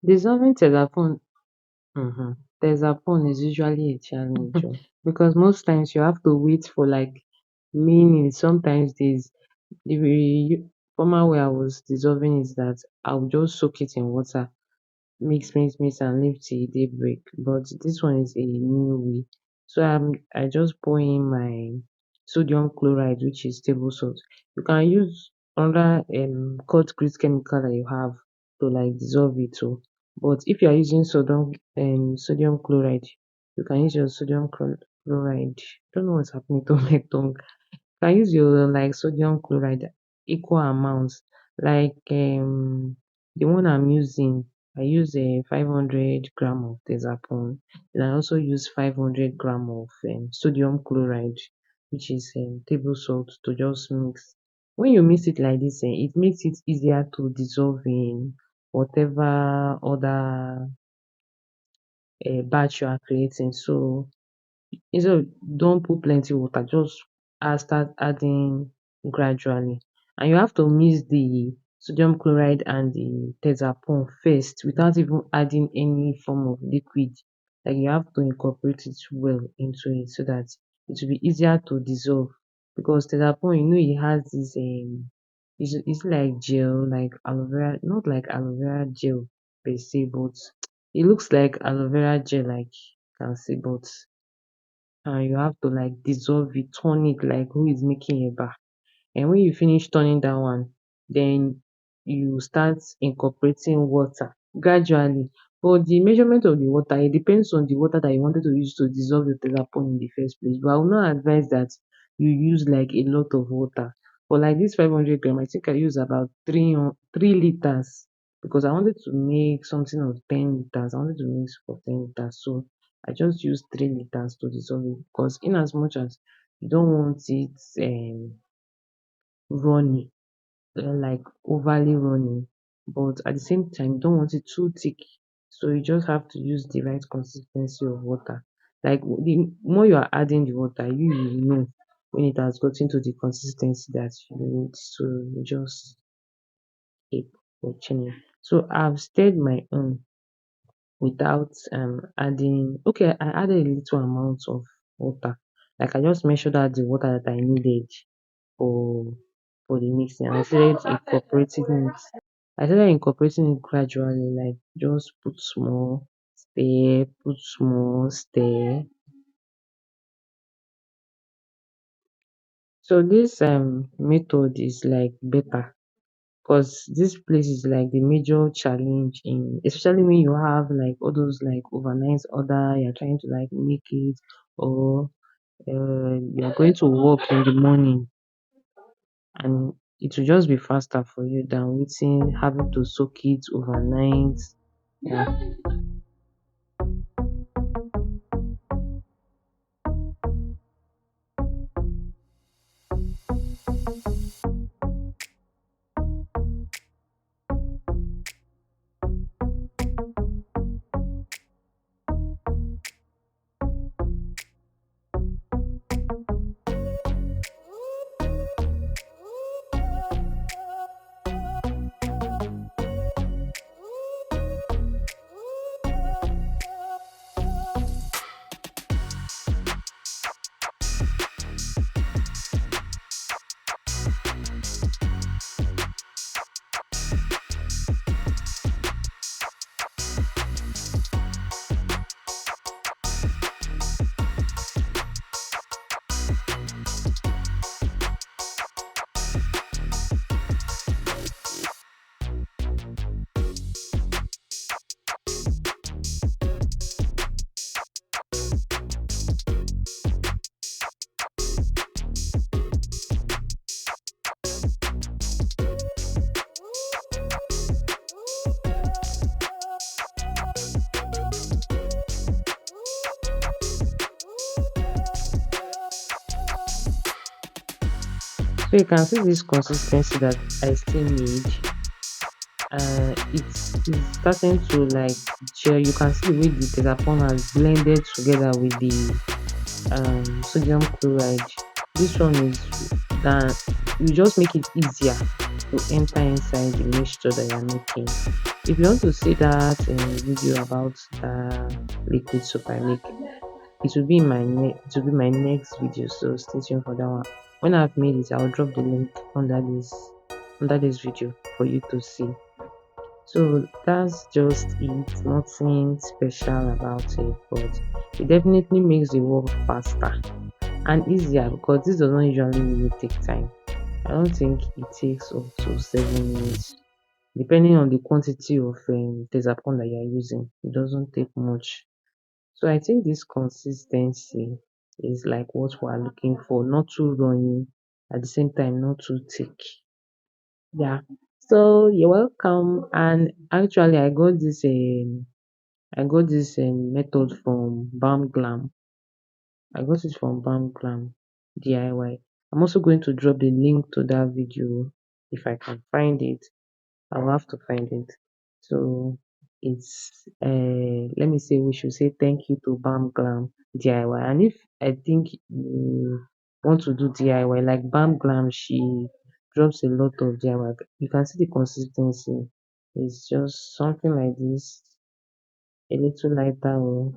Dissolving texapon texapon is usually a challenge because most times you have to wait for like minutes, sometimes days. The former way I was dissolving is that I would just soak it in water, mix and leave till day break. But this one is a new way. So I just pour in my sodium chloride, which is table salt. You can use another cut grease chemical that you have to like dissolve it too. But if you are using sodium chloride, you can use your chloride. Don't know what's happening to my tongue. Can use your like sodium chloride equal amounts. Like the one I'm using, I use a 500 gram of texapon, and I also use 500 gram of sodium chloride, which is table salt, to just mix. When you mix it like this, it makes it easier to dissolve in whatever other batch you are creating. So instead of don't put plenty water, just start adding gradually. And you have to mix the sodium chloride and the texapon first without even adding any form of liquid. Like you have to incorporate it well into it so that it will be easier to dissolve. Because texapon, it has this it's like gel, like aloe vera, not like aloe vera gel per se, but it looks like aloe vera gel, like you can see, but and you have to like dissolve it, turn it like who is making eba. And when you finish turning that one, then you start incorporating water gradually. But the measurement of the water, it depends on the water that you wanted to use to dissolve the texapon in the first place. But I will not advise that you use like a lot of water. For like this 500 gram, I think I use about 3 liters because I wanted to make something of 10 liters. I wanted to mix for 10 liters. So I just used 3 liters to dissolve it because in as much as you don't want it runny, like overly runny, but at the same time you don't want it too thick. So you just have to use the right consistency of water. Like the more you are adding the water, you will know when it has gotten to the consistency that you need. So you just keep watching it. So I've stirred my own without adding. Okay, I added a little amount of water. Like I just measured out the water that I needed for the mixing, and I started incorporating it gradually, like just put small, stir, put small, stir. So this method is like better because this place is like the major challenge in, especially when you have like all those like overnight order, you're trying to like make it, or you're going to work in the morning, and it will just be faster for you than waiting, having to soak it overnight. Yeah. So you can see this consistency that I still need. It's starting to like gel. You can see the way the texapon has blended together with the sodium chloride. This one is that you just make it easier to enter inside the mixture that you're making. If you want to see that video about the liquid soap I make, it will be in it will be my next video, so stay tuned for that one. When I've made it, I'll drop the link under this video for you to see. So that's just it, nothing special about it, but it definitely makes the work faster and easier because this does not usually really take time. I don't think it takes up to 7 minutes. Depending on the quantity of texapon that you are using, it doesn't take much. So I think this consistency is like what we are looking for, not too runny, at the same time not too thick. Yeah. So you're welcome. And actually, I got this method from Balm Glam. I got it from Balm Glam DIY. I'm also going to drop the link to that video if I can find it. I'll have to find it. So it's let me say we should say thank you to Balm Glam DIY. And if I think you want to do DIY like Balm Glam, she drops a lot of DIY. You can see the consistency. It's just something like this, a little lighter.